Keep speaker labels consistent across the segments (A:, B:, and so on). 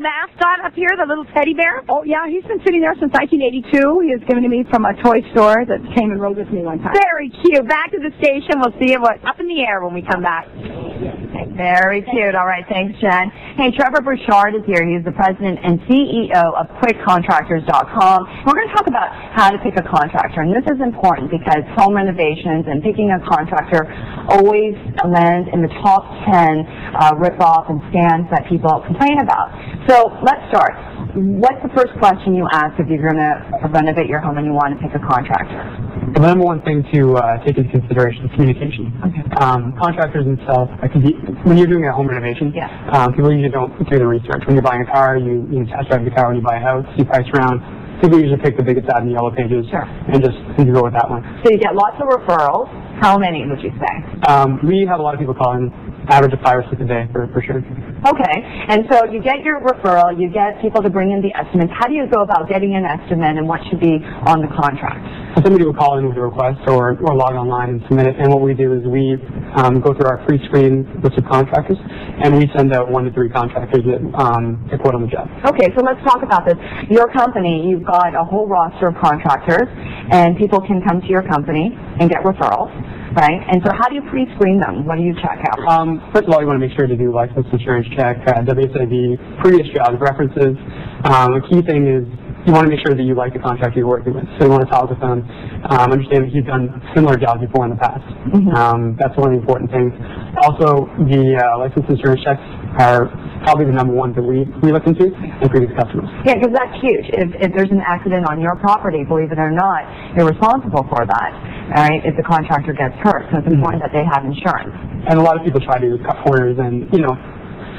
A: mascot up here, the little teddy bear?
B: Oh, yeah, he's been sitting there since 1982. He was given to me from a toy store that came and rode with me one time.
A: Very cute. Back to the station. We'll see you up in the air when we come back. Very cute. All right, thanks, Jen. Hey, Trevor Burchard is here. He's the president and CEO of QuickContractors.com. We're going to talk about how to pick a contractor, and this is important because home renovations and picking a contractor always land in the top 10 rip-off and scams that people complain about. So let's start. What's the first question you ask if you're going to renovate your home and you want to pick a contractor?
C: The number one thing to take into consideration is communication.
A: Okay.
C: Contractors themselves, when you're doing a home renovation, people usually don't do the research. When you're buying a car, you test drive the car. When you buy a house, you price around. People usually pick the biggest ad in the yellow pages and just go with that one.
A: So you get lots of referrals. How many would you say?
C: We have a lot of people calling, average of 5 or 6 a day for sure.
A: Okay, and so you get your referral, you get people to bring in the estimates. How do you go about getting an estimate and what should be on the contract?
C: So somebody will call in with a request or log online and submit it, and what we do is we go through our pre-screen list of contractors, and we send out 1 to 3 contractors that quote on the job. Okay,
A: so let's talk about this. Your company, you've got a whole roster of contractors, and people can come to your company and get referrals. Right, and so how do you pre-screen them? What do you check out?
C: First of all, you want to make sure to do license insurance check, WSIB, previous jobs, references. The key thing is you want to make sure that you like the contractor you're working with. So you want to talk with them, understand that you've done similar jobs before in the past. That's one of the important things. Also, the license insurance checks are probably the number one that we look into in previous customers.
A: Yeah, because that's huge. If there's an accident on your property, believe it or not, you're responsible for that. All right, if the contractor gets hurt, so it's important that they have insurance.
C: And a lot of people try to cut corners and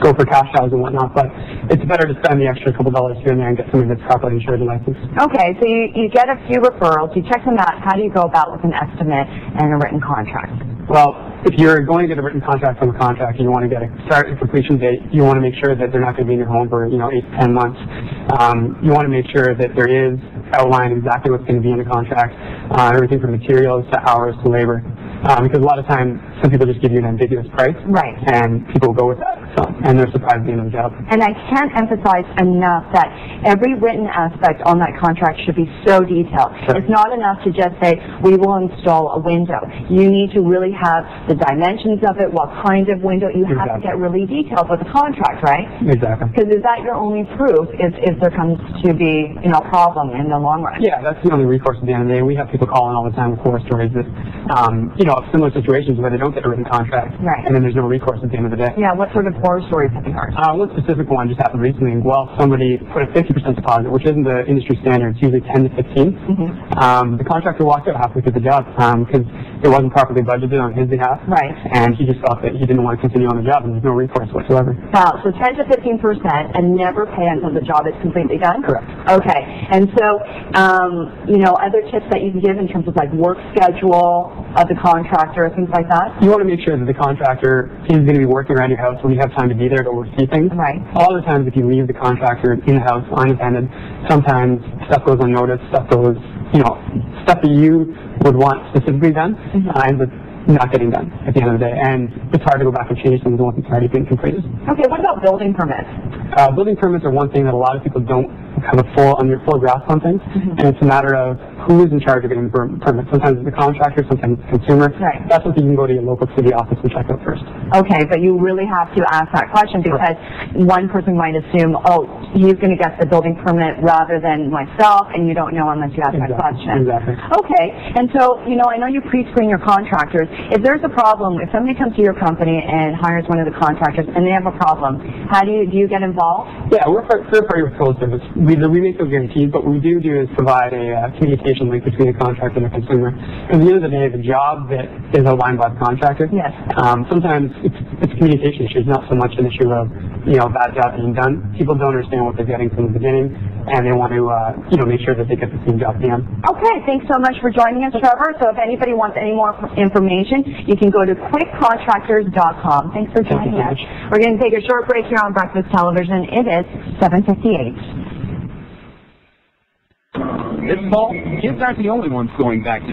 C: go for cash jobs and whatnot, but it's better to spend the extra couple dollars here and there and get something that's properly insured and licensed. Okay, so you get a few referrals, you check them out. How do you go about with an estimate and a written contract? Well, if you're going to get a written contract from a contractor, you want to get a start and completion date. You want to make sure that they're not going to be in your home for 8 to 10 months. You want to make sure that there is outlined exactly what's going to be in the contract, everything from materials to hours to labor. Because a lot of times, some people just give you an ambiguous price, and people go with that, and they're surprised at the end of the job.
A: And I can't emphasize enough that every written aspect on that contract should be so detailed. It's not enough to just say, we will install a window. You need to really have the dimensions of it, what kind of window. You have to get really detailed with the contract, right?
C: Exactly.
A: Because is that your only proof if there comes to be a problem in the long run?
C: Yeah, that's the only recourse at the end of the day. We have people calling all the time with horror stories that, similar situations where they don't get a written contract, and then there's no recourse at the end of the day.
A: Yeah, what sort of horror stories have you heard?
C: One specific one just happened recently. Well, somebody put a 50% deposit, which isn't the industry standard. It's usually 10 to 15. The contractor walked out halfway through the job because it wasn't properly budgeted on his behalf, and he just thought that he didn't want to continue on the job, and there's no recourse whatsoever.
A: Wow, so 10 to 15% and never pay until the job is completely done?
C: Correct.
A: Okay, and so, other tips that you can give in terms of work schedule of the contractor, things like that?
C: You want to make sure that the contractor is going to be working around your house when you have time to be there to oversee things. All the times if you leave the contractor in the house unattended, sometimes stuff goes unnoticed, stuff that you would want specifically done, ends up not getting done at the end of the day. And it's hard to go back and change things once it's already been completed.
A: Okay, what about building permits?
C: Building permits are one thing that a lot of people don't have a full grasp on things, and it's a matter of who is in charge of getting the permit. Sometimes it's the contractor, sometimes it's the consumer. That's what you can go to your local city office and check out first. Okay, but you really have to ask that question because one person might assume, oh, he's going to get the building permit rather than myself, and you don't know unless you ask that question. Exactly.
A: Okay, and so, I know you pre-screen your contractors. If there's a problem, if somebody comes to your company and hires one of the contractors and they have a problem, how do you get involved?
C: Yeah, we're third-party referral service. We make those guarantees, but what we do is provide a communication link between the contractor and the consumer. At the end of the day, the job that is outlined by the contractor, sometimes it's communication issues, not so much an issue of bad job being done. People don't understand what they're getting from the beginning, and they want to make sure that they get the same job at the end. Okay, thanks so much for joining us, Trevor. So if anybody wants any more information, you can go to QuickContractors.com. Thanks for joining us. We're going to take a short break here on Breakfast Television. It is 7:58.
D: This fall, kids aren't the only ones going back to